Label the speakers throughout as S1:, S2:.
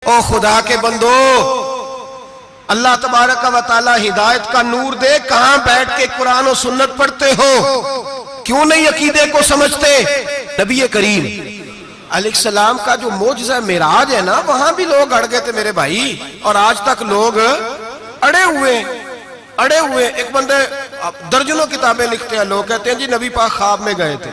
S1: ओ खुदा के बंदो, अल्लाह तबारक व तआला हिदायत का नूर दे, कहां बैठ के कुरान और सुन्नत पढ़ते हो? क्यों नहीं अकीदे को समझते? नबी करीम अलैहिस्सलाम का जो मोजज़ा मेराज है ना, वहां भी लोग अड़ गए थे मेरे भाई, और आज तक लोग अड़े हुए। एक बंदे दर्जनों किताबें लिखते हैं, लोग कहते हैं जी नबी पाक ख्वाब में गए थे।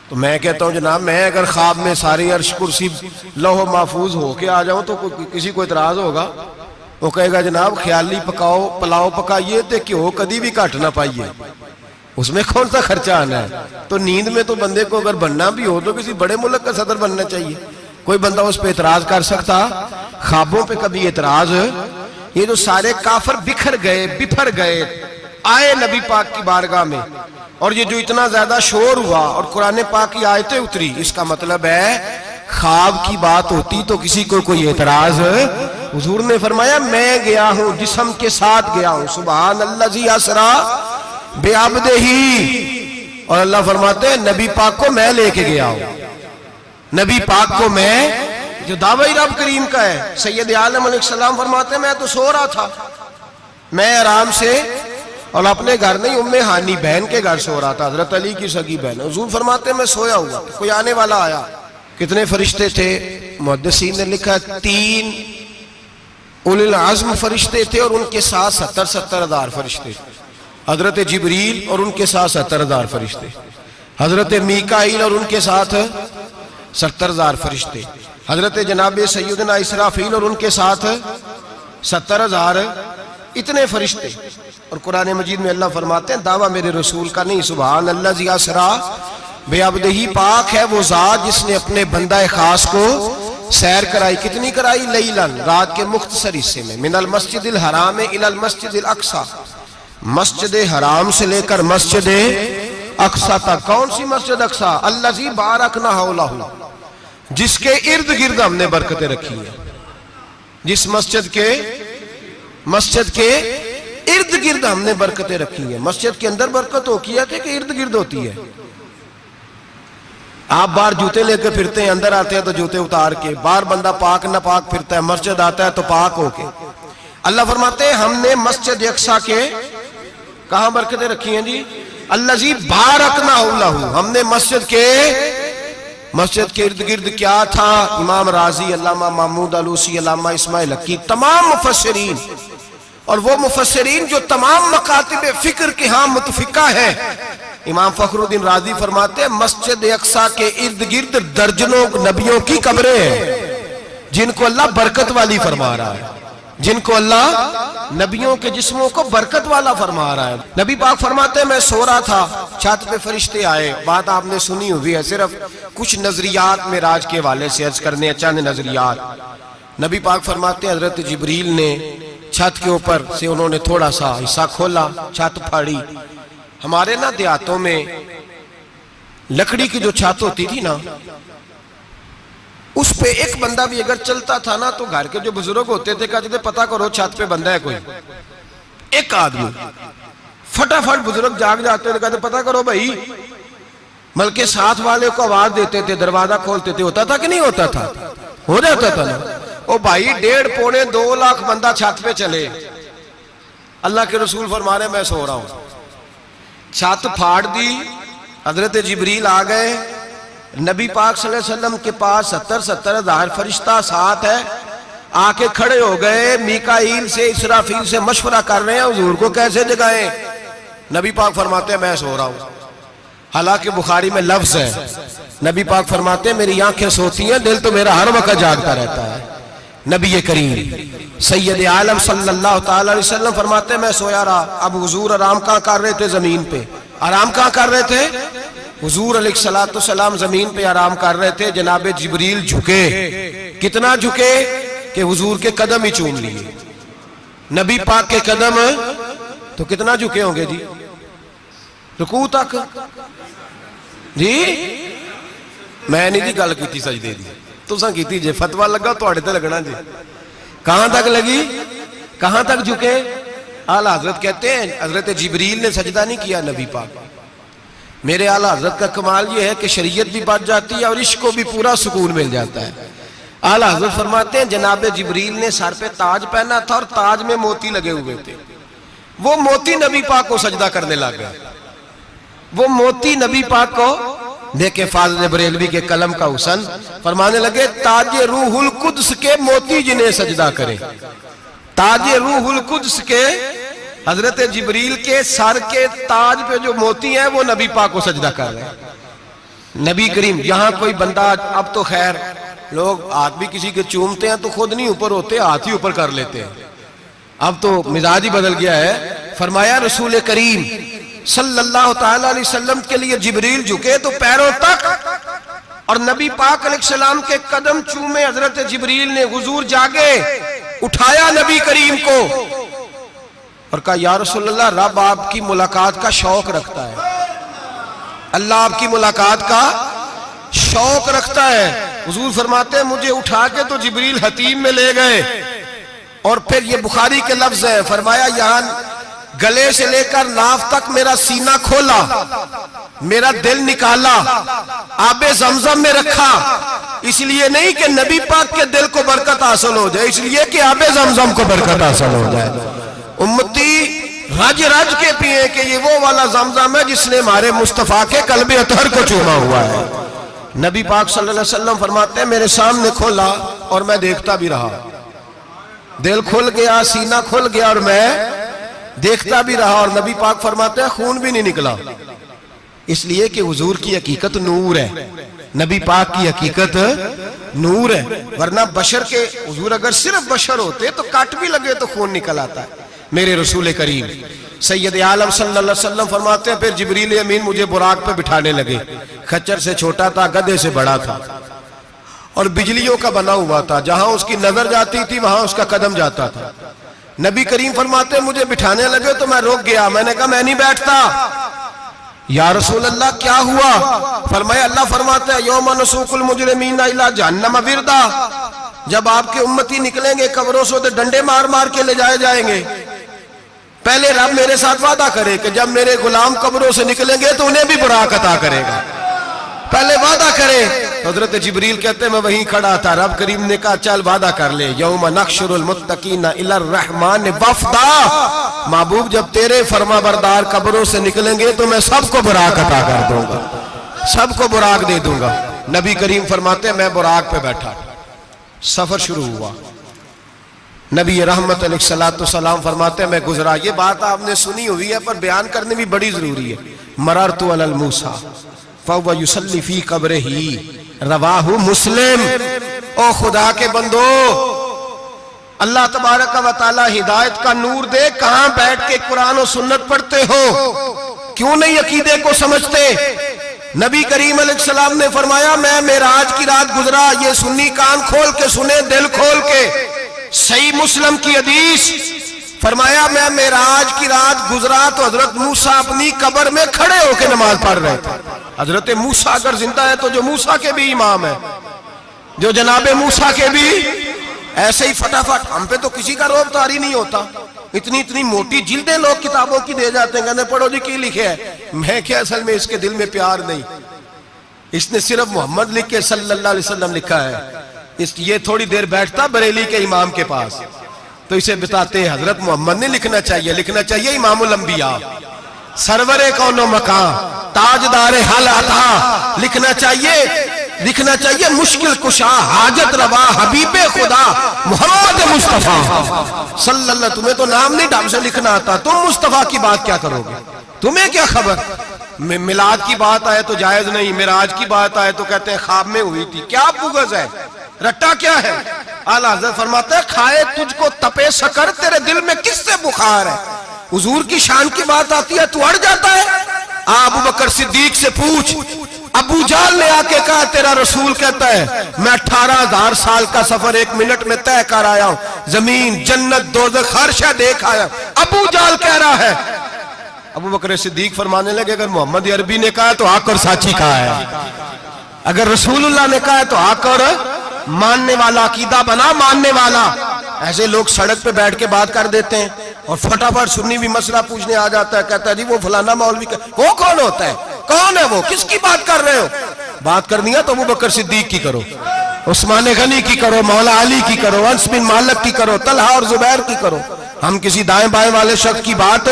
S1: तो मैं कहता हूं जनाब, मैं अगर ख्वाब में सारी अर्श कुर्सी लौह महफूज होके आ जाऊं तो किसी को इतराज होगा? वो कहेगा जनाब ख्याली पकाओ, पुलाव पकाइए तो घ्यो कभी भी घट ना पाइए, उसमें कौन सा खर्चा आना है? तो नींद में तो बंदे को अगर बनना भी हो तो किसी बड़े मुल्क का सदर बनना चाहिए। कोई बंदा उस पर इतराज कर सकता? ख्वाबों पे कभी इतराज? ये जो सारे काफर बिखर बिफर गए आए नबी पाक की बारगाह में, और ये जो इतना ज्यादा शोर हुआ और कुरान पाक की आयतें उतरी, इसका मतलब है ख्वाब की बात होती तो किसी को कोई एतराज? हुजूर ने फरमाया मैं गया हूं, जिस्म के साथ गया हूं, सुभान अल्लाज़ी असरा बेअब्दिही, और अल्लाह फरमाते हैं नबी पाक को मैं लेके गया हूं। नबी पाक को मैं, जो दावा ही रब करीम का है। सैयद आलम अलैहिस्सलाम फरमाते हैं मैं तो सो रहा था, मैं आराम से, और अपने घर नहीं उम्मे हानी बहन के घर सो रहा था, हजरत अली की सगी बहन। हुजूर फरमाते हैं मैं सोया हुआ, कोई आने वाला आया। कितने फरिश्ते थे? मुहद्दिसीन ने लिखा 3 उलुल अज़्म फरिश्ते थे, और उनके साथ 70 हजार फरिश्ते। हजरत जिब्रील और उनके साथ 70 हजार फरिश्ते, हजरत मीकाईल और उनके साथ 70 हजार फरिश्ते, हजरत जनाब सैयदना इसराफील और उनके साथ 70 हजार, इतने फरिश्ते। और कुरान मजीद में अल्लाह फरमाते हैं दावा मेरे रसूल का नहीं, सुभान अल्लाज़ी असरा बेअब्दिही, पाक है वो जात जिसने अपने बंदा खास को सैर कराई। कितनी कराई? लैलन, रात के मुख्तसर हिस्से में, मिनल मस्जिदिल हराम इलल मस्जिदिल अक्सा, मस्जिद हराम से लेकर मस्जिद अक्सा तक। कौन सी मस्जिद अक्सा? अल्लाज़ी बारकना हौलहू, जिसके इर्द गिर्द हमने बरकतें रखी है। जिस मस्जिद के इर्द गिर्द हमने बरकतें रखी है। मस्जिद के अंदर बरकत होती है कि इर्द गिर्द होती है? आप बाहर जूते लेकर फिरते हैं, अंदर आते हैं तो जूते उतार के, बाहर बंदा पाक ना पाक फिरता है, मस्जिद आता है तो पाक होके। अल्लाह फरमाते हैं हमने मस्जिद अक्सा के कहां बरकतें रखी हैं जी? अल्लाज़ी बारकना हौलहू, हमने मस्जिद के इर्द गिर्द क्या था? इमाम राजी, अल्लामा महमूद अलूसी, अल्लामा इस्माइल हक्की, तमाम मुफस्सिरीन, और वो मुफस्सिरीन जो तमाम मकातिब फिक्र के यहाँ मुतफिका है। इमाम फखरुद्दीन राजी फरमाते हैं मस्जिद अक्सा के इर्द गिर्द दर्जनों नबियों की कब्रें हैं जिनको अल्लाह बरकत वाली फरमा रहा है, जिनको अल्लाह नबियों के जिस्मों को बरकत वाला फरमा रहा है। नबी पाक फरमाते हैं मैं सो रहा था, छत पे फरिश्ते आए। बात आपने सुनी हुई है, सिर्फ कुछ नजरियात में राज के हवाले से अर्ज करने, चंद नजरियात। नबी पाक फरमाते हैं हजरत जिब्रील ने छत के ऊपर से उन्होंने थोड़ा सा हिस्सा खोला, छत फाड़ी। हमारे ना देहातों में लकड़ी की जो छत होती थी ना, उस पे एक बंदा भी अगर चलता था ना तो घर के जो बुजुर्ग होते थे कहते थे पता करो छत पे बंदा है कोई। एक आदमी फटाफट बुजुर्ग जाग जाते थे, कहते पता करो भाई, बल्कि साथ वाले को आवाज देते थे, दरवाजा खोलते थे। होता था कि नहीं होता था? हो जाता था ना। ओ भाई 1.5 पौने 2 लाख बंदा छत पे चले, अल्लाह के रसूल फरमा रहे मैं सो रहा हूं। छत फाड़ दी, हजरत जिब्रील आ गए, नबी पाक सल्लल्लाहु अलैहि वसल्लम के पास 70 हजार फरिश्ता साथ है, आके खड़े हो गए, मीकाईल से इसराफील से मशवरा कर रहे हैं हुजूर को कैसे जगाएं। नबी पाक फरमाते हैं मैं सो रहा हूं। हालांकि बुखारी में लफ्ज है, नबी पाक फरमाते हैं मेरी आंखें सोती हैं, दिल तो मेरा हर वक्त जागता रहता है। नबी करीम सैयद आलम सल्लल्लाहु ताला अलैहि वसल्लम फरमाते हैं मैं सोया रहा। अब हुजूर आराम कहां कर रहे थे? जमीन पे। आराम कहां कर रहे थे? हुजूर अलैहिस्सलातु वस्सलाम जमीन पे आराम कर रहे थे। जनाब जिब्रील झुके, कितना झुके कि हुजूर के कदम ही चूम लिए। नबी पाक के कदम तो कितना झुके होंगे जी? रुकू तक जी। मैं नहीं जी गल की सजदे दी, तुसां कीती जे, फतवा लगा तुहाडे ते लगना जी। कहां तक लगी? कहां तक झुके? आला हजरत कहते हैं हजरत जिब्रील ने सजदा नहीं किया नबी पाक। मेरे आला हजरत का कमाल ये है कि शरीयत भी बच जाती है और इश्क को भी पूरा सुकून मिल जाता है। आला हज़रत फरमाते हैं जनाब जिब्रील ने सर पे ताज पहना था और ताज में मोती लगे हुए थे। वो मोती नबी पाक को सजदा करने लगा। वो मोती नबी पाक को देखे फाज़िल बरेलवी के कलम का हुसन, फरमाने लगे ताज रूहुल कुद्स के मोती जिन्हें सजदा करे। ताज रूहुल कुद्स के हजरत जिब्रील के सर के ताज पे जो मोती हैं वो नबी पाक को सजदा कर रहे हैं। नबी करीम यहां कोई बंदा, अब तो खैर लोग हाथ भी किसी के चूमते हैं तो खुद नहीं ऊपर होते, हाथ ही ऊपर कर लेते हैं। अब तो मिजाज ही बदल गया है। फरमाया रसूल करीम सल्लल्लाहु तआला अलैहि वसल्लम के लिए जिब्रील झुके तो पैरों तक और नबी पाक अलैहिस्सलाम के कदम चूमे। हजरत जिब्रील ने हुजूर जागे, उठाया नबी करीम को और कहा या रसूलल्लाह, रब आपकी मुलाकात का शौक रखता है, अल्लाह आपकी मुलाकात का शौक रखता है। हुजूर फरमाते हैं मुझे उठा के तो जिब्रील हतीम में ले गए और फिर ये बुखारी के लफ्ज है, फरमाया यहां गले से लेकर नाफ तक मेरा सीना खोला, मेरा दिल निकाला, आबे जमजम में रखा। इसलिए नहीं कि नबी पाक के दिल को बरकत हासिल हो जाए, इसलिए कि आबे जमजम को बरकत हासिल हो जाए। उम्मती रज रज के पिए कि ये वो वाला जमजम है जिसने हमारे मुस्तफा के कल्बे अतहर को चूमा हुआ है। नबी पाक सल्लल्लाहु अलैहि वसल्लम फरमाते हैं मेरे सामने खोला और मैं देखता भी रहा, दिल खुल गया, सीना खुल गया और मैं देखता भी रहा। और नबी पाक फरमाते हैं खून भी नहीं निकला, इसलिए कि हुजूर की हकीकत नूर है, नबी पाक की हकीकत नूर है। वरना बशर के हुजूर अगर सिर्फ बशर होते तो काट भी लगे तो खून निकल आता है। मेरे रसूल करीम सैयद आलम सल्लल्लाहु अलैहि वसल्लम फरमाते हैं फिर जिब्रील अमीन मुझे बुराक पे बिठाने लगे। खच्चर से छोटा था, गधे से बड़ा था और बिजलियों का बना हुआ था, जहां उसकी नजर जाती थी वहां उसका कदम जाता था। नबी करीम फरमाते मुझे बिठाने लगे तो मैं रुक गया, मैंने कहा मैं नहीं बैठता। या रसूल अल्लाह क्या हुआ? फरमाया अल्लाह फरमाते हैं यौम नसूकुल मुजरिमीन इला जहन्नम विरदा, जब आपके उम्मती निकलेंगे कब्रों से तो डंडे मार मार के ले जाए जाएंगे। पहले रब मेरे साथ वादा करे कि जब मेरे गुलाम कब्रों से निकलेंगे तो उन्हें भी बुराक अता करेगा, पहले वादा करे। हजरत जिब्रील कहते हैं मैं वहीं खड़ा था, रब करीम ने कहा चल वादा कर ले, यौम नहशुरुल मुत्तकीना इलर रहमान वफदा, महबूब जब तेरे फरमा बरदार कब्रों से निकलेंगे तो मैं सबको बुराक अता कर दूंगा, सबको बुराक दे दूंगा। नबी करीम फरमाते मैं बुराक पे बैठा, सफर शुरू हुआ। नबी रहमत अलैहिस्सलाम फरमाते मैं गुजरा। ये बात आपने सुनी हुई है पर बयान करनी भी बड़ी जरूरी है। मररतु अलल मूसा फहुव युसल्ली फी कब्रिही, रवाहु मुस्लिम। ओ खुदा के बंदो, अल्लाह तबारक व तआला हिदायत का नूर दे, कहां बैठ के कुरान और सुन्नत पढ़ते हो? क्यों नहीं अकीदे को समझते? नबी करीम अलैहिस्सलाम ने फरमाया मैं मेराज की रात गुजरा, ये सुन्नी कान खोल के सुने, दिल खोल के। सही मुस्लिम की हदीस, फरमाया मैं मेराज की रात गुजरा तो हजरत मूसा अपनी कब्र में खड़े होकर नमाज पढ़ रहे थे। हजरत मूसा अगर जिंदा है तो जो मूसा के भी इमाम है, जो जनाबे मूसा के भी ऐसे ही फटाफट। हम पे तो किसी का रोब तारी नहीं होता, इतनी इतनी मोटी जिल्दें लोग किताबों की दे जाते हैं, कहते पढ़ो जी की लिखे है। मैं क्या, असल में इसके दिल में प्यार नहीं, इसने सिर्फ मोहम्मद लिख के सल्लल्लाहु अलैहि वसल्लम लिखा है। ये थोड़ी देर बैठता बरेली के इमाम के पास तो इसे बताते हैं हजरत मोहम्मद ने लिखना चाहिए, लिखना चाहिए इमामुल अंबिया, सरवरे कौनो मकान, ताजदारे हल अता, लिखना चाहिए मुश्किल कुशा, हाजत रवा, हबीबे खुदा मोहम्मद मुस्तफा सल्लल्लाहु। तुम्हें तो नाम नहीं ढंग से लिखना आता, तुम मुस्तफा की बात क्या करोगे? तुम्हें क्या खबर? मिलाद की बात आए तो जायज नहीं, मिराज की बात आए तो कहते हैं ख्वाब में हुई थी। क्या बुगज है, रट्टा क्या है? आला हज़रत फरमाते हैं खाए तुझको तपे शकर, तेरे दिल में किससे बुखार है? हुजूर की शान की बात आती है तू अड़ जाता है। अबू बकर सिद्दीक से पूछ, अबू जाल ने आके कहा तेरा रसूल कहता है मैं 18,000 साल का सफर 1 मिनट में तय कर आया हूं, जमीन जन्नत दोज़ख हर शय देख आया। अबू जाल कह रहा है। अबू बकर सिद्दीक फरमाने लगे अगर मोहम्मद अरबी ने कहा तो आकर साची कहा है, अगर रसूलुल्लाह ने कहा तो आकर मानने वाला, अकीदा बना मानने वाला। ऐसे लोग सड़क पे बैठ के बात कर देते हैं और फटाफट सुन्नी भी मसला पूछने आ जाता है, कहता है जी वो फलाना मौलवी का, वो कौन होता है, कौन है वो, किसकी बात कर रहे हो? बात करनी है तो अबू बकर सिद्दीक की करो, उस्मान गनी की करो, मौला अली की करो, अनस बिन मालिक की करो, तलहा और जुबैर की करो। हम किसी दाएं बाएं वाले शख्स की बात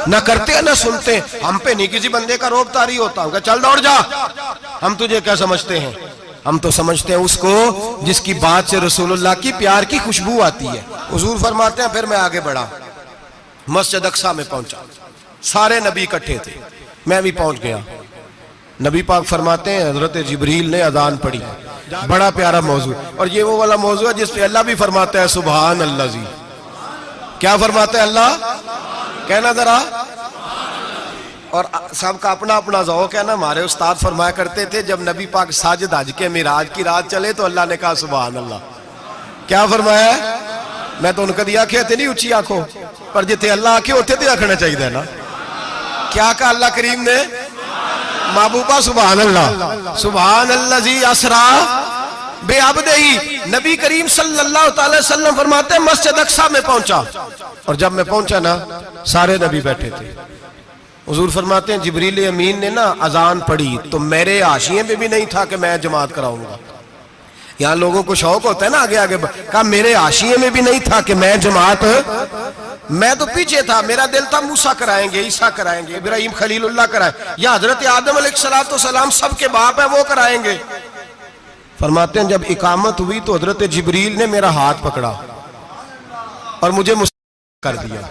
S1: न करते न सुनते। हम पे नहीं किसी बंदे का रोब तारी होता होगा, चल दौड़ जा, हम तुझे क्या समझते हैं? हम तो समझते हैं उसको जिसकी बात से रसूलुल्लाह की प्यार की खुशबू आती है। हुजूर फरमाते हैं फिर मैं आगे बढ़ा, मस्जिद अक्सा में पहुंचा, सारे नबी इकट्ठे थे, मैं भी पहुंच गया। नबी पाक फरमाते हैं हजरत जिब्रील ने अजान पढ़ी, बड़ा प्यारा मौजू, और ये वो वाला मौजू है जिस पे अल्लाह भी फरमाता है सुभान अल्लाह जी। क्या फरमाते हैं अल्लाह? कहना जरा। और सबका अपना अपना ज़ौक़ है ना। हमारे उस्ताद फरमाया करते थे जब नबी पाक साजिद हज के मिराज की रात चले तो अल्लाह ने कहा सुभान अल्लाह। क्या फरमाया? मैं तो उनका दिया आखे नहीं उची आखो, पर जिथे अल्लाह आखे उथे तो आखना चाहिए ना। क्या कहा अल्लाह करीम ने? महबूबा सुभान अल्लाह, सुभान अल्लाह जी असरा बेअब्दिही। नबी करीम सल्लल्लाहु अलैहि वसल्लम फरमाते हैं मस्जिद अक्सा में पहुंचा, और जब मैं पहुंचा ना सारे नबी बैठे थे। हुजूर फरमाते हैं जिब्रील अमीन ने ना अजान पढ़ी तो मेरे हाशिए में भी नहीं था कि मैं जमात कराऊंगा। यहाँ लोगों को शौक होता है ना आगे आगे, कहा मेरे हाशिए में भी नहीं था कि मैं जमात, मैं तो पीछे था। मेरा दिल था मूसा कराएंगे, ईसा कराएंगे, इब्राहिम खलीलुल्लाह कराए, या हजरत आदम अलैहिस्सलाम सबके बाप है वो कराएंगे। फरमाते हैं जब इकामत हुई तो हजरत जिब्रील ने मेरा हाथ पकड़ा और मुझे कर दिया।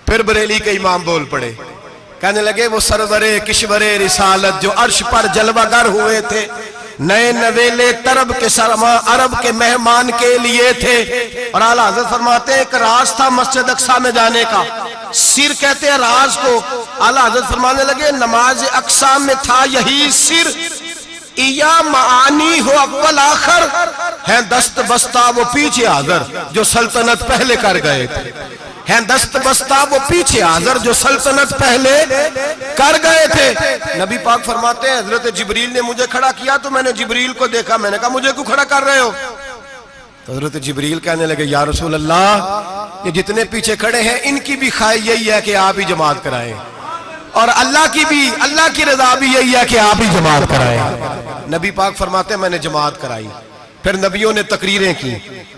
S1: फिर बरेली के इमाम बोल पड़े, कहने लगे वो सरवरे किश्वरे रिसालत जो अर्श पर जलवागर हुए थे, नए नवेले तरब के सरमा अरब के मेहमान के लिए थे। और आला हज़रत फरमाते हैं एक राज था मस्जिद अक्सा में जाने का, सिर कहते हैं राज को। आला हज़रत फरमाने लगे नमाज अक्सा में था यही सिर, इया मानी हो अव्वल आखिर है दस्त बस्ता वो पीछे हाज़िर जो सल्तनत पहले कर गए थे, है दस्त बस्ता वो पीछे हाज़िर जो सल्तनत पहले कर गए थे। नबी पाक फरमाते हैं हजरत जिब्रील ने मुझे खड़ा किया तो मैंने जिब्रील को देखा, मैंने कहा मुझे क्यों खड़ा कर रहे हो? तो हजरत जिब्रील कहने लगे या रसूल अल्लाह ये जितने पीछे खड़े हैं इनकी भी ख्वाहिश यही है कि आप ही जमात कराएं, और अल्लाह की भी, अल्लाह की रजा भी यही है कि आप ही जमात कराएं। नबी पाक फरमाते हैं मैंने जमात कराई। फिर नबियों ने तकरीरें की,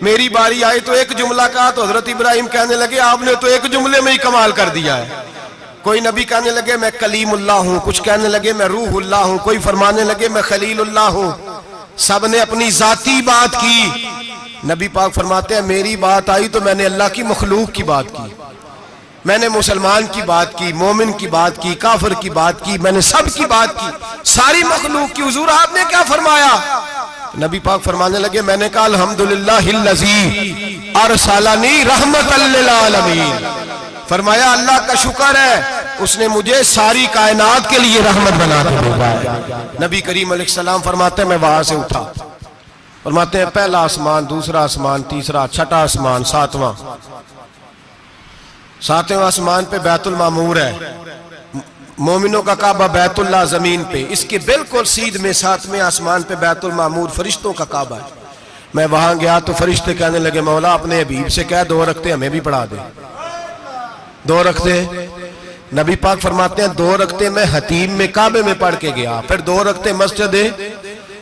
S1: मेरी बारी आई तो एक जुमला कहा तो हजरत इब्राहिम कहने लगे आपने तो एक जुमले में ही कमाल कर दिया है। कोई नबी कहने लगे मैं कलीमुल्लाह हूं, कुछ कहने लगे मैं रूहुल्लाह हूं, कोई फरमाने लगे मैं खलीलुल्लाह हूं। सब ने अपनी जाती बात की। नबी पाक फरमाते हैं मेरी बात आई तो मैंने अल्लाह की मखलूक की बात की, मैंने मुसलमान की बात की, मोमिन की बात की, काफिर की बात की, मैंने सब की बात की, सारी मखलूक की। हुजूर आपने क्या फरमाया? नबी पाक फरमाने लगे मैंने कहा अल्हम्दुलिल्लाहिल्लज़ी अरसलनी रहमतल लिल आलमीन। फरमाया अल्लाह का शुक्र है उसने मुझे सारी कायनात के लिए रहमत बना के भेजा है। नबी करीम अलैहिस्सलाम फरमाते हैं मैं वहां से उठा, फरमाते हैं पहला आसमान, दूसरा आसमान, तीसरा, छठा आसमान, सातवां। सातवें आसमान पे बैतुल मामूर है, मोमिनों का काबा बैतुल्लाह जमीन पे, इसके बिल्कुल सीध में सातवें आसमान पे बैतुल मामूर फरिश्तों का काबा है। मैं वहां गया तो फरिश्ते कहने लगे मौला अपने हबीब से कह 2 रखते हमें भी पढ़ा दे। 2 रखते नबी पाक फरमाते हैं 2 रखते मैं हतीम में काबे में पढ़ के गया, फिर 2 रखते मस्जिद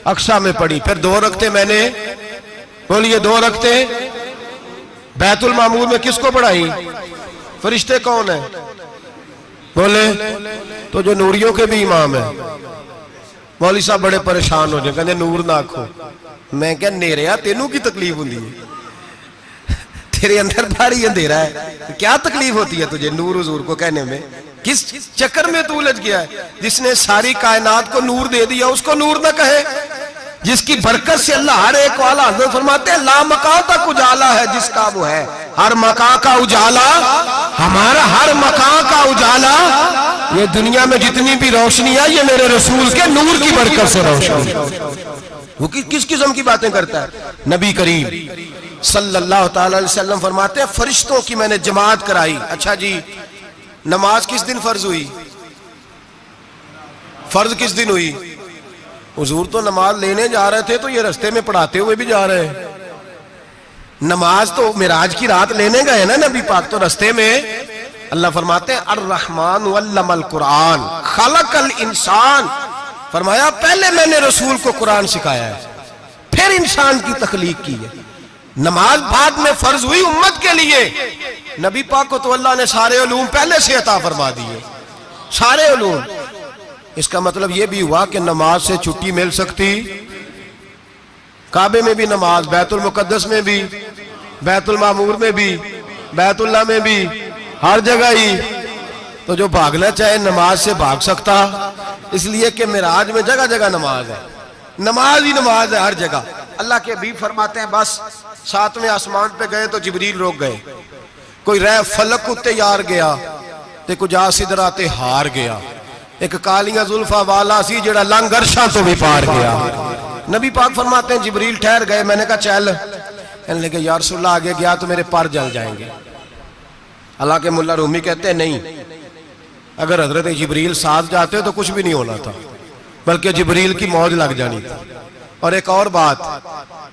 S1: अक्सा में पढ़ी, फिर 2 रखते मैंने, बोलिए 2 रखते बैतुल मामूर में किसको पढ़ाई? फरिश्ते कौन है? बोले तो जो नूरियों के भी इमाम है। मौली साहब बड़े परेशान हो जाए, कहते नूर ना आखो। मैं क्या नेरिया तेनू की तकलीफ होती है? तेरे अंदर भारी अंधेरा है, क्या तकलीफ होती है तुझे नूर हुजूर को कहने में? किस चक्कर में तू उलझ गया है? जिसने सारी कायनात को नूर दे दिया उसको नूर ना कहे, जिसकी बरकत से अल्लाह हर एक वाला। हज़रत फरमाते हैं ला मकां तक उजाला है जिसका वो है, हर मकां का उजाला हमारा, हर मकां का उजाला। ये दुनिया में जितनी भी रोशनी है ये मेरे रसूल के नूर की बरकत से रोशनी। वो किस किस्म की बातें करता है? नबी करीम सल्लल्लाहु अलैहि वसल्लम फरमाते हैं फरिश्तों की मैंने जमात कराई। अच्छा जी नमाज किस दिन फर्ज हुई? फर्ज किस दिन हुई? हुजूर तो नमाज लेने जा रहे थे तो ये रास्ते में पढ़ाते हुए भी जा रहे हैं। नमाज तो मिराज की रात लेने गए ना नबी पाक, तो रास्ते में अल्लाह फरमाते हैं अर्रहमान अल्लमल कुरान खलकल इंसान। फरमाया पहले मैंने रसूल को कुरान सिखाया है, फिर फिर इंसान की तख्लीक की है। नमाज बाद में फर्ज हुई उम्मत के लिए। नबी पाक को तो अल्लाह ने सारे उलूम पहले से अता फरमा दिए, सारे उलूम। इसका मतलब यह भी हुआ कि नमाज से छुट्टी मिल सकती, काबे में भी नमाज, बैतुल मुकद्दस में भी, बैतुल मामूर में भी, बैतुल्लाह में भी, हर जगह ही। तो जो भागना चाहे नमाज से भाग सकता, इसलिए कि मिराज में जगह जगह नमाज है, नमाज ही नमाज है हर जगह। अल्लाह के हबीब फरमाते हैं बस 7वें आसमान पे गए तो जिब्रील रोक गए, कोई रह फलक उत्ते यार गया ते कुछ आ सिदरा ते हार गया, एक कालियां जुल्फा वाला सी जेड़ा लंघ अरशां तो भी पार गया। नबी पाक फरमाते हैं जिब्रील ठहर गए, मैंने कहा चल, कहने लगे या रसूलल्लाह आगे गया तो मेरे पर जल जाएंगे। हालांकि मुल्ला रूमी कहते हैं नहीं, अगर हजरत जिब्रील साथ जाते तो कुछ भी नहीं होना था, बल्कि जिब्रील की मौज लग जानी थी। और एक और बात,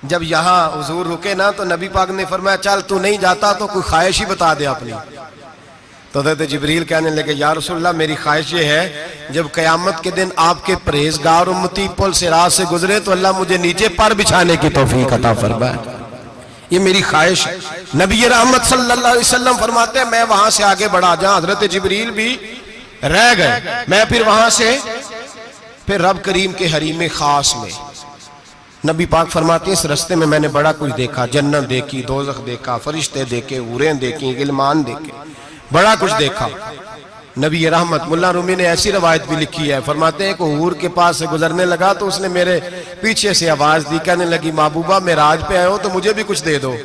S1: जब यहाँ हुजूर रुके ना तो नबी पाक ने फरमाया चल तू नहीं जाता तो कोई ख्वाहिश ही बता दे अपनी। तो हजरत जिब्रील कहने लगे या रसूलल्लाह मेरी ख्वाहिश ये है जब क़यामत के दिन आपके परहेज़गार उम्मती पुल सिरात से गुजरे तो अल्लाह मुझे नीचे पर बिछाने की तौफीक अता फरमाए, ये मेरी ख्वाहिश है। नबी रहमत सल्लल्लाहु अलैहि वसल्लम फरमाते हैं मैं वहां से आगे बढ़ा, जहां हजरत जिब्रील भी रह गए, मैं फिर वहां से फिर रब करीम के हरीम खास में। नबी पाक फरमाते हैं इस रास्ते में मैंने बड़ा कुछ देखा, जन्नत देखी, दोज़ख देखा, फरिश्ते देखे, हूरें देखी, गिलमान देखे, बड़ा कुछ देखा। नबी रहमत मुल्ला रूमी ने ऐसी रवायत भी लिखी है, फरमाते हैं कि हूर के पास से गुजरने लगा तो उसने मेरे पीछे से आवाज दी, कहने लगी महबूबा मेराज पे आए हो तो मुझे भी कुछ दे दो,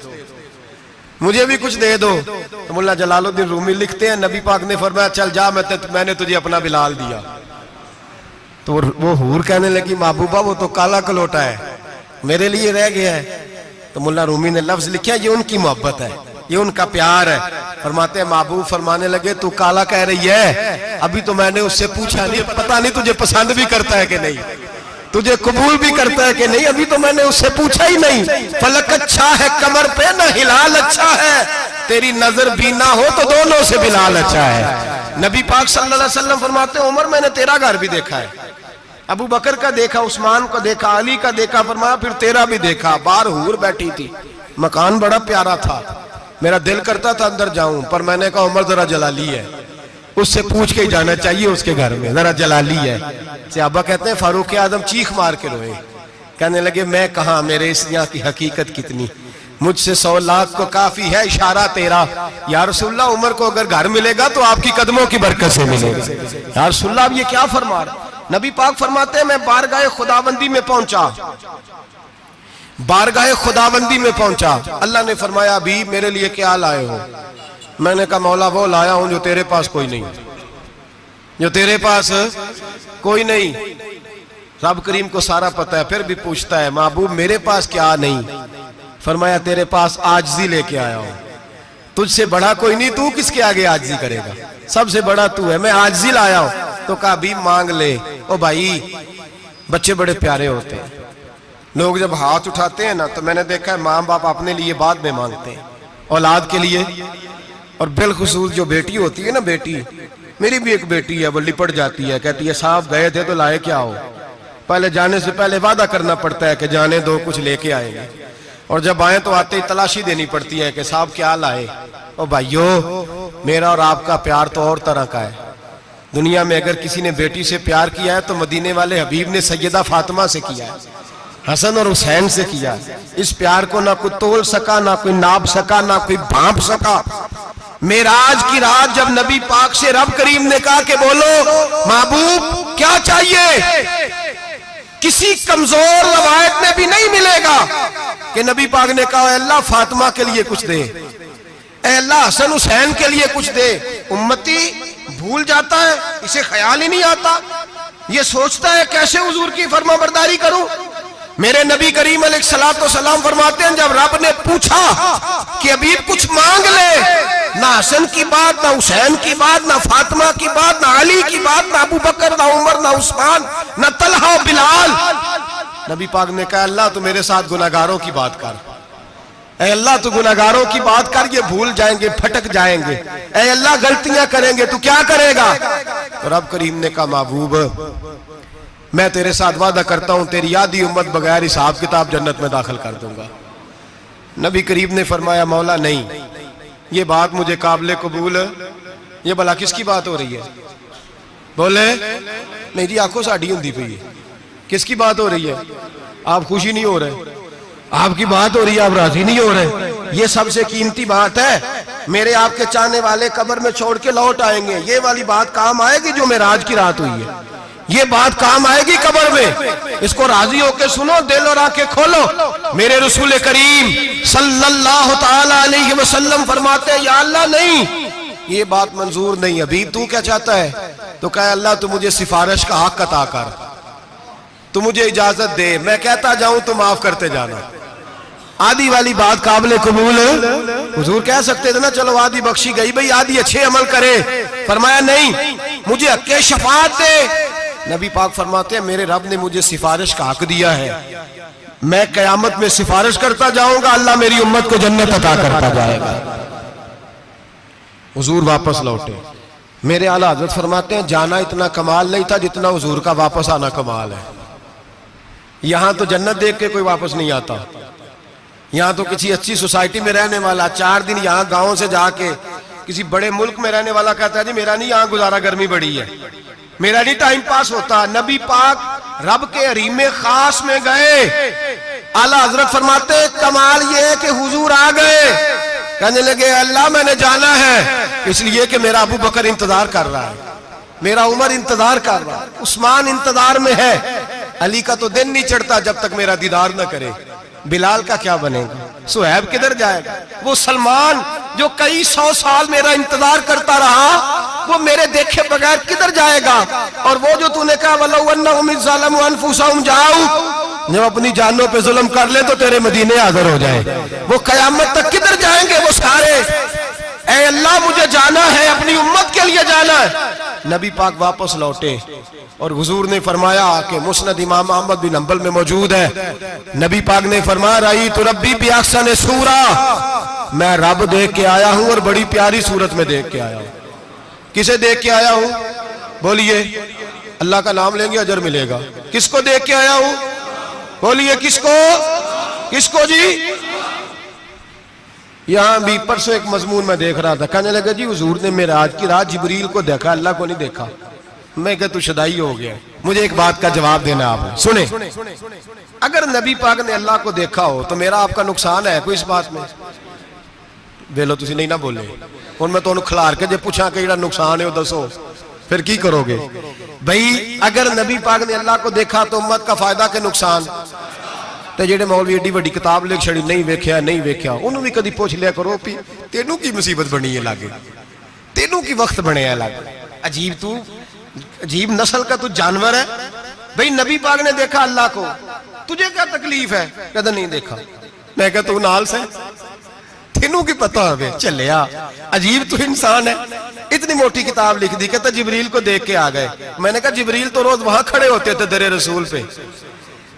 S1: मुझे भी कुछ दे दो। तो मुल्ला जलालुद्दीन रूमी लिखते हैं नबी पाक ने फरमाया चल जा, मैंने तुझे अपना बिलाल दिया। तो वो हूर कहने लगी महबूबा वो तो काला कलोटा है, मेरे लिए रह गया है। तो मुल्ला रूमी ने लफ्ज लिखा ये उनकी मोहब्बत है, ये उनका प्यार है। फरमाते हैं महबूब फरमाने लगे तू काला कह रही है, अभी तो मैंने उससे पूछा नहीं, पता नहीं तुझे पसंद भी करता है कि नहीं, तुझे कबूल भी करता है कि नहीं, अभी तो मैंने उससे पूछा ही नहीं। फलक अच्छा है कमर पे ना हिलाल अच्छा है, तेरी नजर भी ना हो तो दोनों से बिलाल अच्छा है। नबी पाक सल्लल्लाहु अलैहि वसल्लम फरमाते हैं उमर मैंने तेरा घर भी देखा है, अबू बकर का देखा, उस्मान को देखा, अली का देखा, फरमाया फिर तेरा भी देखा। बाहर हूर बैठी थी, मकान बड़ा प्यारा था, मेरा दिल करता था अंदर जाऊं, पर मैंने कहा उमर जरा जलाली है, उससे पूछ के ही जाना चाहिए उसके घर में, जरा जलाली है। सहाबा कहते हैं फारूक आजम चीख मार के रोए, कहने लगे मैं कहा, मेरे इस यहाँ की हकीकत कितनी, मुझसे 100 लाख को काफी है इशारा तेरा। या रसूलल्लाह उमर को अगर घर मिलेगा तो आपकी कदमों की बरकत से मिलेगा। या रसूलल्लाह अब ये क्या फरमा रहे? नबी पाक फरमाते हैं मैं बारगाह खुदाबंदी में पहुंचा, बारगाह खुदाबंदी में पहुंचा, अल्लाह ने फरमाया अभी मेरे लिए क्या लाए हो? मैंने कहा मौला वो लाया हूं जो तेरे पास कोई नहीं, जो तेरे पास कोई नहीं। रब करीम को सारा पता है, फिर भी पूछता है महबूब मेरे पास क्या नहीं? फरमाया तेरे पास आजिज़ी लेके आया हूं, तुझसे बड़ा कोई नहीं, तू किसके आगे आजिज़ी करेगा, सबसे बड़ा तू है, मैं आजिज़ी लाया हूं। तो कहा अभी मांग ले। ओ भाई बच्चे बड़े प्यारे होते हैं, लोग जब हाथ उठाते हैं ना तो मैंने देखा है माँ बाप अपने लिए बाद में मांगते हैं, औलाद के लिए। और बिलखुसूस जो बेटी होती है ना, बेटी मेरी भी एक बेटी है, वो लिपट जाती है, कहती है साहब गए थे तो लाए क्या हो? पहले जाने से पहले वादा करना पड़ता है कि जाने दो कुछ लेके आएंगे, और जब आए तो आते ही तलाशी देनी पड़ती है कि साहब क्या लाए। ओ भाइयों मेरा और आपका प्यार तो और तरह का है। दुनिया में अगर किसी ने बेटी से प्यार किया है तो मदीने वाले हबीब ने सैयदा फातिमा से किया है, हसन और हुसैन से किया। इस प्यार को ना कोई तोल सका, ना कोई नाप सका, ना कोई भांप सका। मेराज की रात जब नबी पाक से रब करीम ने कहा कि बोलो महबूब क्या चाहिए, किसी कमजोर रवायत में भी नहीं मिलेगा कि नबी पाक ने कहा अल्लाह फातिमा के लिए कुछ दे, अल्लाह हसन हुसैन के लिए कुछ दे। उम्मती भूल जाता है, इसे ख्याल ही नहीं आता, ये सोचता है कैसे हुजूर की फरमाबरदारी करूं। मेरे नबी करीम अलैहिस्सलाम फरमाते हैं जब रब ने पूछा कि अभी कुछ मांग ले, ना हसन की बात, ना हुसैन की बात, ना फातिमा की बात, ना अली की बात, ना अबू बकर, ना उमर, ना उस्मान, ना तलहा बिलाल। नबी पाक ने कहा अल्लाह तू मेरे साथ गुनाहगारों की बात कर, ऐ अल्लाह तू गुनाहगारों की बात कर, ये भूल जाएंगे, भटक जाएंगे, ऐ अल्लाह गलतियां करेंगे, तू क्या करेगा? तो रब करीम ने कहा महबूब मैं तेरे साथ वादा करता हूं तेरी आधी उम्मत बगैर हिसाब किताब जन्नत में दाखिल कर दूंगा। नबी करीम ने फरमाया मौला नहीं, ये बात मुझे काबिल कबूल, ये भला किसकी बात हो रही है? बोले नहीं जी आंखों साड़ी हुंदी पई है। किसकी बात हो रही है? आप खुशी नहीं हो रहे, आपकी बात हो रही है, आप राजी नहीं हो रहे। ये सबसे कीमती बात है। मेरे आपके चाहने वाले कब्र में छोड़ के लौट आएंगे, ये वाली बात काम आएगी जो मेराज की रात हुई है, ये बात काम आएगी कब्र में। इसको राजी होके सुनो, दिल और आंखें खोलो। मेरे रसूल करीम सल्लल्लाहु ताला अलैहि वसल्लम फरमाते हैं या अल्लाह नहीं, ये बात मंजूर नहीं। अभी तू क्या चाहता है? तो कहे अल्लाह तू मुझे सिफारिश का हक अता कर, तू मुझे इजाजत दे, मैं कहता जाऊं तो माफ करते जाना। आधी वाली बात काबिल कबूल हुजूर कह सकते थे ना, चलो आधी बख्शी गई भाई, आधी अच्छे अमल करे। फरमाया नहीं, मुझे हक़ शफाअत दे। नबी पाक फरमाते हैं मेरे रब ने मुझे सिफारिश का हक दिया है, मैं कयामत में सिफारिश करता जाऊंगा, अल्लाह मेरी उम्मत को जन्नत अता करता जाएगा। हुजूर वापस लौटे। मेरे आला हज़रत फरमाते हैं जाना इतना कमाल नहीं था जितना हुजूर का वापस आना कमाल है। यहां तो जन्नत देख के कोई वापस नहीं आता, यहां तो किसी अच्छी सोसाइटी में रहने वाला 4 दिन यहां गांव से जाके किसी बड़े मुल्क में रहने वाला कहता है जी मेरा नहीं यहां गुजारा, गर्मी बड़ी है, मेरा नहीं टाइम पास होता। नबी पाक रब के हरीम खास में गए, आला हजरत फरमाते कमाल ये है कि हुजूर आ गए। कहने लगे अल्लाह मैंने जाना है इसलिए कि मेरा अबू बकर इंतजार कर रहा है, मेरा उमर इंतजार कर रहा है, उस्मान इंतजार में है, अली का तो दिन नहीं चढ़ता जब तक मेरा दीदार न करे। बिलाल का क्या बनेगा? सुहैब किधर जाएगा? वो सलमान जो कई 100 साल मेरा इंतजार करता रहा, वो मेरे देखे बगैर किधर जाएगा? और वो जो तूने कहा वलौ अन्नहुम इज़्ज़लमू अनफुसहुम जाऊ, जब अपनी जानों पे जुल्म कर ले तो तेरे मदीने हाजिर हो जाए, वो कयामत तक किधर जाएंगे वो सारे? ऐ अल्लाह मुझे जाना है, अपनी उम्मत के लिए जाना है। नबी पाक वापस लौटे और हुजूर ने फरमाया कि मुस्नद इमाम अहमद बिन हंबल में मौजूद है, नबी पाक ने फरमाया रही तो रब्बी भी अहसन सूरा, मैं रब देख के आया हूं और बड़ी प्यारी सूरत में देख के आया हूं। किसे देख के आया हूं? बोलिए, अल्लाह का नाम लेंगे अजर मिलेगा। किसको देख के आया हूं? बोलिए किसको? किसको जी? यहां भी परसों एक मजमून में देख रहा था, कहने लगा जी हुजूर ने मेराज की रात जिब्रील को देखा, अल्लाह को नहीं देखा। मैं कहा तू शदाई हो गया। मुझे एक बात का जवाब देना आप सुने, अगर नबी पाक ने अल्लाह को देखा हो तो मेरा आपका नुकसान है कोई इस बात में? वेलो तुसी नहीं ना बोले, हुण मैं तुहानू खिलार के जे पूछा कि जेड़ा नुकसान है वो दसो, फिर की करोगे? भाई अगर नबी पाक ने अल्लाह को देखा तो उम्मत का फायदा के नुकसान? ते जेड़े मौलवी एडी वड्डी किताब लिख छड़ी नहीं वेख्या नहीं वेख्या, उन्होंने भी कदी पूछ लिया करो भी तेनू की मुसीबत बनी है लागे, तेनू की वक्त बने है लागे। अजीब तू अजीब नस्ल का तू जानवर है। भाई नबी पाक ने देखा अल्लाह को, तुझे क्या तकलीफ है? कहता नहीं देखा। मैं कहा तू नाल से तेनू की पता है चलिया, अजीब तू इंसान है। इतनी मोटी किताब लिख दी, कहता जिब्रील को देख के आ गए। मैंने कहा जिब्रील तो रोज वहां खड़े होते थे दरे रसूल पे,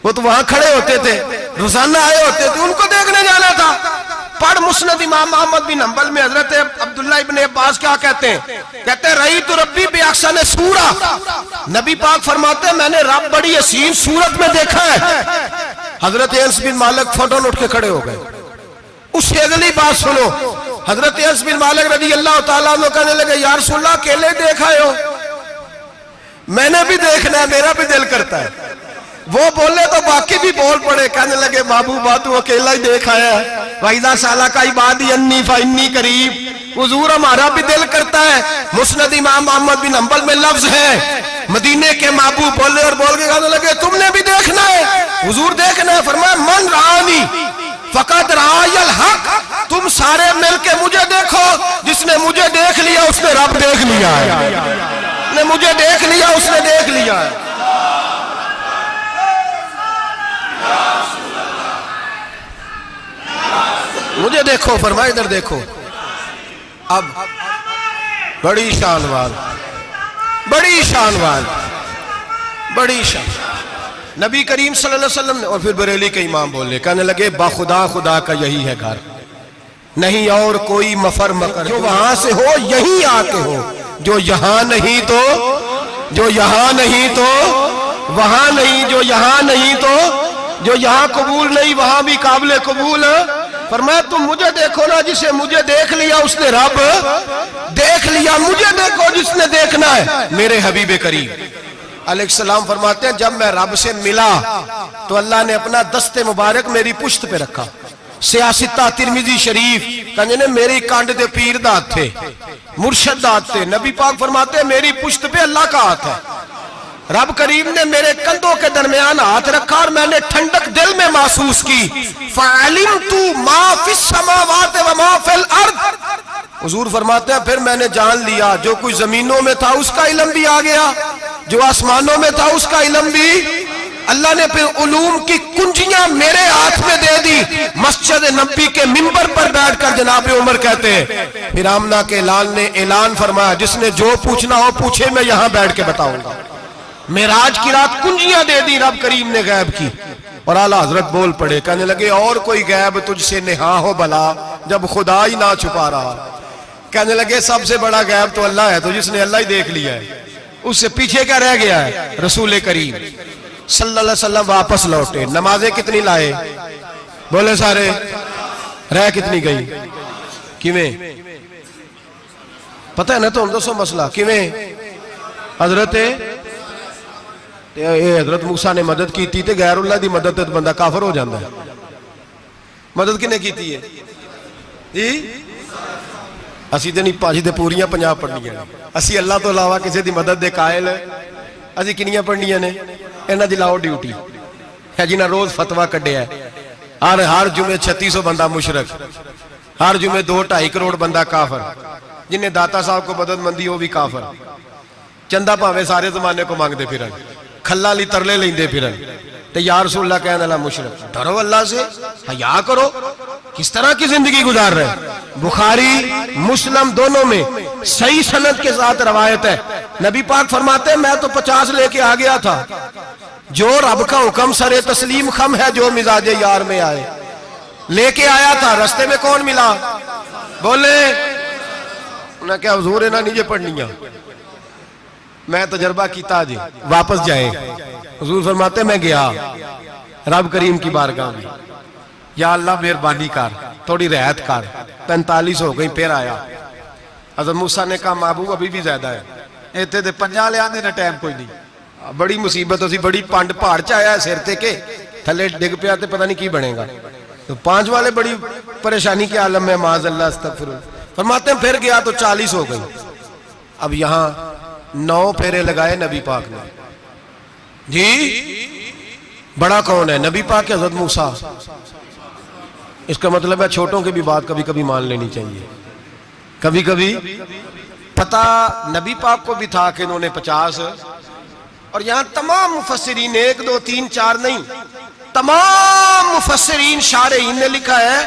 S1: वो तो वहां खड़े होते थे, रोजाना आए होते थे, उनको देखने जाना था। पढ़ मुस्नद इमाम अहमद बिन हंबल में हजरत अब्दुल्लाह इब्न अब्बास क्या कहते हैं? कहते हैं रही तो रब्बी भी अहसन सूरा, नबी पाक फरमाते हैं मैंने रब बड़ी हसीन सूरत में देखा है। हजरत अनस बिन मालिक फौरन उठ के खड़े हो गए। उससे अगली बात सुनो, हजरत अनस बिन मालिक रज़ी अल्लाह तआला अन्हु कहने लगे या रसूल अल्लाह अकेले देखा हो? मैंने भी देखना है, मेरा भी दिल करता है। वो बोले तो बाकी भी बोल पड़े, कहने लगे महबूबा तू अकेला ही देख आया है, वाइदा साला का इबादी अन्नी फन्नी करीब, हुजूर हमारा भी दिल करता है। मुस्नद इमाम अहमद बिन हंबल में लफ्ज है मदीने के महबूब बोले और बोल के कहने लगे तुमने भी देखना है? हुजूर देखना है। फरमाया मन रानी फकत रायल हक, तुम सारे मिलके मुझे देखो, जिसने मुझे देख लिया उसने रब देख लिया है, ने मुझे देख लिया उसने देख लिया है। मुझे देखो, फरमाया इधर देखो। अब बड़ी शानवार, बड़ी शानवार, बड़ी शान नबी करीम सल्लल्लाहु अलैहि वसल्लम ने। और फिर बरेली के इमाम बोले, कहने लगे बाखुदा खुदा का यही है घर, नहीं और कोई मफर मकर, जो वहां से हो यहीं आके हो, जो यहां नहीं तो, जो यहां नहीं तो वहां नहीं, जो यहां नहीं तो जो यहां कबूल नहीं वहां भी काबिल कबूल। फरमाया तुम मुझे देखो ना, जिसे मुझे देख लिया उसने रब देख लिया, मुझे देखो जिसने देखना है मेरे हबीब करीम अलैहिस्सलाम। फरमाते हैं जब मैं रब से मिला तो अल्लाह ने अपना दस्ते मुबारक मेरी पुश्त पे रखा। सियासिता तिरमिजी शरीफ कहने ने मेरी कांड दे पीर दा हाथ थे, मुर्शद दा हाथ थे। नबी पाक फरमाते हैं मेरी पुश्त पे अल्लाह का हाथ है। रब करीम ने मेरे कंधों के दरमियान हाथ रखा और मैंने ठंडक दिल में महसूस की। फ़अलिमतु मा फिस समावाति व मा फिल अर्द। हुजूर फरमाते हैं फिर मैंने जान लिया जो कुछ जमीनों में था उसका इल्म भी आ गया, जो आसमानों में था उसका इल्म भी। अल्लाह ने फिर उलूम की कुंजियां मेरे हाथ में दे दी। मस्जिद नबी के मिंबर पर बैठकर जनाब उमर कहते हैं फिर आमना के लाल ने ऐलान फरमाया जिसने जो पूछना हो पूछे, मैं यहां बैठ के बताऊंगा। मेराज की रात कुंजियां दे दी रब करीम ने गैब की। और आला हजरत बोल पड़े, कहने लगे और कोई गैब तुझसे नेहा हो भला जब खुदा ही ना छुपा रहा। कहने लगे सबसे बड़ा गैब तो अल्लाह है, तो जिसने अल्लाह ही देख लिया है उससे पीछे क्या रह गया है। रसूल करीम सल्लल्लाहु अलैहि वसल्लम वापस लौटे, नमाजें कितनी लाए बोले सारे, रह कितनी गई किवें पता है ना, तो हम दसो मसला किवें। हजरत मूसा ने मदद की थी तो गैरुल्लाह दी मदद तो बंदा काफर हो जाता है। मदद किने की है जी? असी तो नहीं भाजी तो पूरियां 50 पढ़निया, असी अल्लाह तो इलावा किसी की मदद के कायल असी किनियां पढ़निया ने। इन्हां दी लाओ ड्यूटी है जिन्हें रोज फतवा कढ़िया, हर जुमे 3600 बंदा मुशरक, हर जुमे 2-2.5 करोड़ बंदा काफर, जिन्हें दाता साहब को मदद मंदी वो भी काफर, चंदा भावे सारे जमाने को मांगते फिर, खल्ला ली तरले लेंदे फिर, ते या रसूलल्लाह कहने वाला मुशरक। डरो अल्लाह से, हया करो, किस तरह की जिंदगी गुजार रहे। बुखारी मुस्लिम दोनों में सही सनद के साथ रवायत है, नबी पाक फरमाते हैं मैं तो 50 लेके आ गया था। जो रब का हुक्म सरे तस्लीम खम है जो मिजाजे यार में आए, लेके आया था। रास्ते में कौन मिला बोले उन्हें क्या हुजूर इन्हें नीचे पढ़निया, मैं तजर्बा किया जी वापस जाए। हुजूर फरमाते मैं गया रब करीम की बारगाह में, या अल्लाह मेहरबानी कर थोड़ी रियायत कर। 45 हो गई, फिर आया। हज़रत मूसा ने कहा महबूब अभी भी ज्यादा है, इतने तो 50 ले आने टाइम कोई नहीं। बड़ी मुसीबत असी बड़ी पंड पहाड़ च आया सिर ते के थले डिग पिया तो पता नहीं की बनेगा। तो 5 वाले बड़ी परेशानी के आलम में माज अल्लाह अस्तगफिरुल्लाह। फरमाते हैं फिर गया तो 40 हो गई। अब यहाँ 9 फेरे लगाए नबी पाक ने जी। बड़ा कौन है नबी पाक के हज़रत मूसा। इसका मतलब है छोटों की भी बात कभी कभी मान लेनी चाहिए। कभी कभी पता नबी पाक को भी था कि इन्होंने 50, और यहां तमाम मुफस्सिरीन 1 2 3 4 नहीं, तमाम मुफस्सिरीन शारहीन ने लिखा है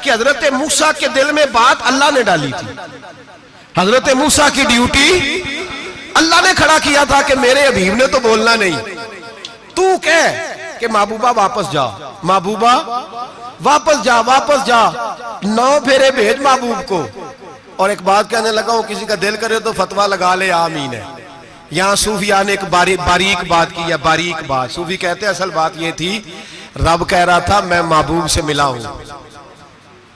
S1: कि हजरत मूसा के दिल में बात अल्लाह ने डाली थी। हजरत मूसा की ड्यूटी अल्लाह ने खड़ा किया था कि मेरे हबीब ने तो बोलना नहीं, तू कह कि महबूबा वापस जा, महबूबा वापस जा, वापस जा। 9 फेरे भेज महबूब को। और एक बात कहने लगा हूं, किसी का दिल करे तो फतवा लगा ले आमीन है। यहाँ सूफिया ने एक बारीक बात की है, बारीक बात। सूफी कहते हैं असल बात यह थी रब कह रहा था मैं महबूब से मिला हूं,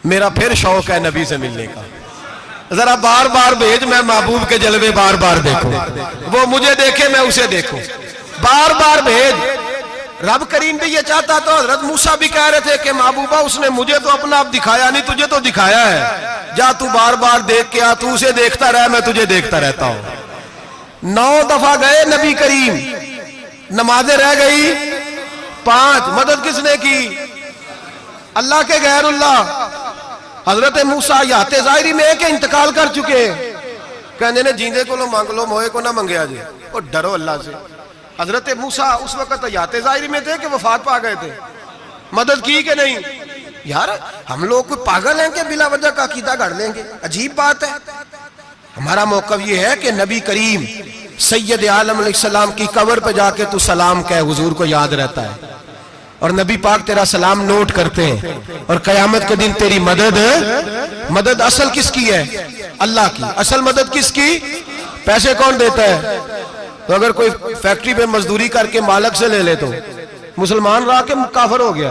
S1: मेरा फिर शौक है नबी से मिलने का, जरा बार बार भेज, मैं महबूब के जलवे बार बार देखूं, वो मुझे देखे मैं उसे देखूं, बार बार भेज। रब करीम भी ये चाहता तो हजरत मूसा भी कह रहे थे कि महबूबा उसने मुझे तो अपना आप दिखाया नहीं, तुझे तो दिखाया है, जा तू बार बार देख के आ, तू उसे देखता रह, मैं तुझे देखता रहता हूं। 9 दफा गए नबी करीम, नमाजें रह गई 5। मदद किसने की? अल्लाह के गैरुल्लाह। हजरत मूसा याते जाहिरी में के इंतकाल कर चुके, कहने ने जींदे को लो मांग लो, मोए को ना मंगया जी। और डरो अल्लाह से। हजरत मूसा उस वक्त याते जाहिरी में थे कि वफात पा गए थे, मदद की कि नहीं? यार हम लोग कोई पागल हैं कि बिला वजह का अकीदा गढ़ लेंगे? अजीब बात है। हमारा मौक़िफ़ ये है कि नबी करीम सैयद आलम अलैहिस्सलाम की कब्र पे जाके तू सलाम कह, हुजूर को याद रहता है, और नबी पाक तेरा सलाम नोट करते हैं। और कयामत के दिन तेरी मदद असल किसकी है? अल्लाह की। असल मदद किसकी? पैसे कौन देता है? तो अगर कोई फैक्ट्री में मजदूरी करके मालिक से ले ले तो मुसलमान रहा के काफिर हो गया।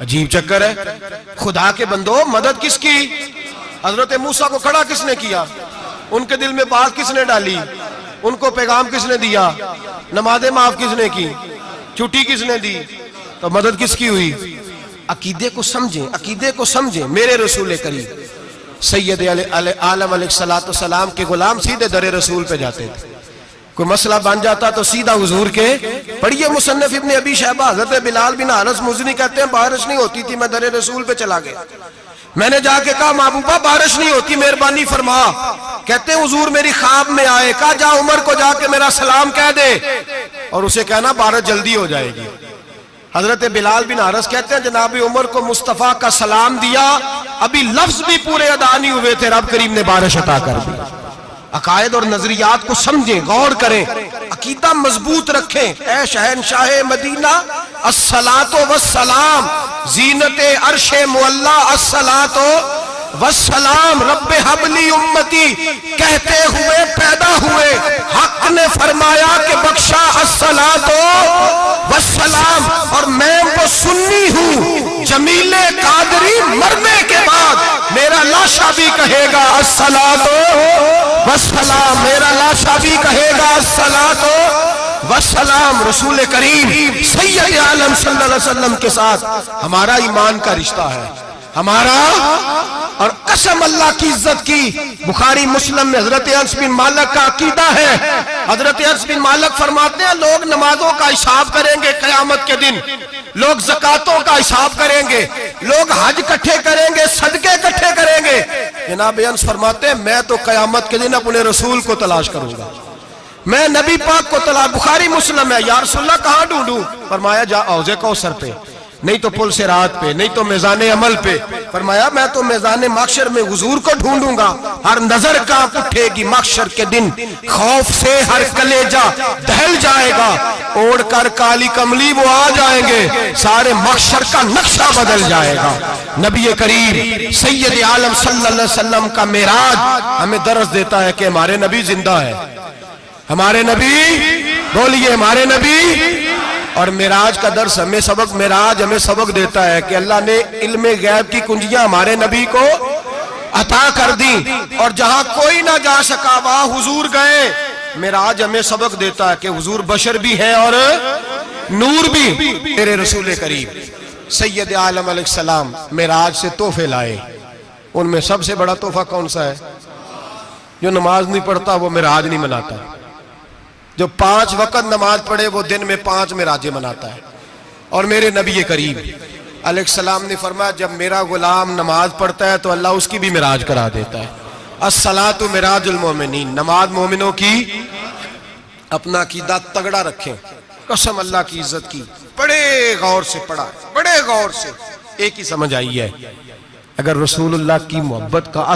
S1: अजीब चक्कर है। खुदा के बंदो, मदद किसकी? हजरत मूसा को खड़ा किसने किया? उनके दिल में बात किसने डाली? उनको पैगाम किसने दिया? नमाज़ें माफ किसने की? छुट्टी किसने दी? तो मदद किसकी हुई? अकीदे को समझें, अकीदे को समझें। मेरे रसूल करीम सैयद आलम अलैहिस्सलाम के गुलाम सीधे दरे रसूल पे जाते थे। कोई मसला बन जाता तो सीधा हुजूर के पढ़िए। मुसन्निफ इब्ने अबी शैबा हज़रत बिलाल बिन हारिस मुज़नी कहते हैं बारिश नहीं होती थी, मैं दरे रसूल पे चला गया। मैंने जाके कहा महबूबा बारिश नहीं होती, मेहरबानी फरमा। कहते हैं हुजूर मेरी ख्वाब में आए, कहा जा उमर को जाके मेरा सलाम कह दे और उसे कहना बारिश जल्दी हो जाएगी। हजरत बिलाल बिन हारिस कहते हैं जनाब उमर को मुस्तफा का सलाम दिया, अभी लफ्ज भी पूरे अदा नहीं हुए थे, रब करीम ने बारिश अता कर दी। अकायद और नजरियात को समझें, गौर करें, अकीदा मजबूत रखें। ऐ शहनशाह मदीना अस्सलातो वस्सलाम, जीनते अर्शे मुअल्ला अस्सलातो वस्सलाम, रब्बे हबली उम्मती कहते हुए पैदा हुए, हक ने फरमाया कि बख्शा अस्सलातो वस्सलाम। और मैं वो सुन्नी हूँ, जमीले कादरी मरने के बाद मेरा लाशा भी कहेगा अस्सलातो वस्सलाम, मेरा लाशा भी कहेगा अस्सलातो वस्सलाम। रसूल करीम सैयद आलम सल्लल्लाहु अलैहि वसल्लम के साथ हमारा ईमान का रिश्ता है, हमारा। और कसम अल्लाह की इज्जत की, बुखारी मुस्लिम में हजरत अनस बिन मालिक का अकीदा है। हजरत अनस बिन मालिक फरमाते हैं लोग नमाजों का हिसाब करेंगे क़यामत के दिन, लोग ज़कातों का हिसाब करेंगे, लोग हज इकट्ठे करेंगे, सदके इकट्ठे करेंगे। जनाब अनस फरमाते हैं मैं तो क़यामत के दिन अपने रसूल को तलाश करूंगा, मैं नबी पाक को तलाश। बुखारी मुस्लिम है। या रसूलल्लाह कहाँ ढूंढूं? फरमाया जा औज़े कौसर पे, नहीं तो पुल से रात पे, नहीं तो मैज़ाने अमल पे। फरमाया मैं तो मैज़ाने माशर में हुजूर को ढूंढूंगा। हर नजर कांप उठेगी माशर के दिन, खौफ से हर कलेजा दहल जाएगा, ओढ़ कर काली कमली वो आ जाएंगे, सारे माशर का नक्शा बदल जाएगा। नबी करीम सैयद आलम सल्लल्लाहु अलैहि वसल्लम का मेराज हमें दर्स देता है कि हमारे नबी जिंदा है, हमारे नबी, बोलिए हमारे नबी। और मेराज का दर्स हमें सबक, मेराज हमें सबक देता है कि अल्लाह ने इल्मे गैब की कुंजियां हमारे नबी को अता कर दी और जहां कोई ना जा सका वहां हुजूर गए। मेराज हमें सबक देता है कि हुजूर बशर भी है और नूर भी। मेरे रसूल करीम सैयद आलम अलैहिस्सलाम मेराज से तोहफे लाए, उनमें सबसे बड़ा तोहफा कौन सा है? जो नमाज नहीं पढ़ता वो मेराज नहीं मनाता, जो 5 वक्त नमाज पढ़े वो दिन में 5 मेराजें मनाता है। और मेरे नबी करीम अलैहिस्सलाम ने फरमाया जब मेरा गुलाम नमाज पढ़ता है तो अल्लाह उसकी भी मेराज करा देता है। अस्सलातु मिराजुल मोमिनीन, नमाज मोमिनों की। अपना अकीदा तगड़ा रखें, कसम अल्लाह की इज्जत की। बड़े गौर से पढ़ा, बड़े गौर से। एक ही समझ आई है, अगर रसूलुल्लाह की मोहब्बत का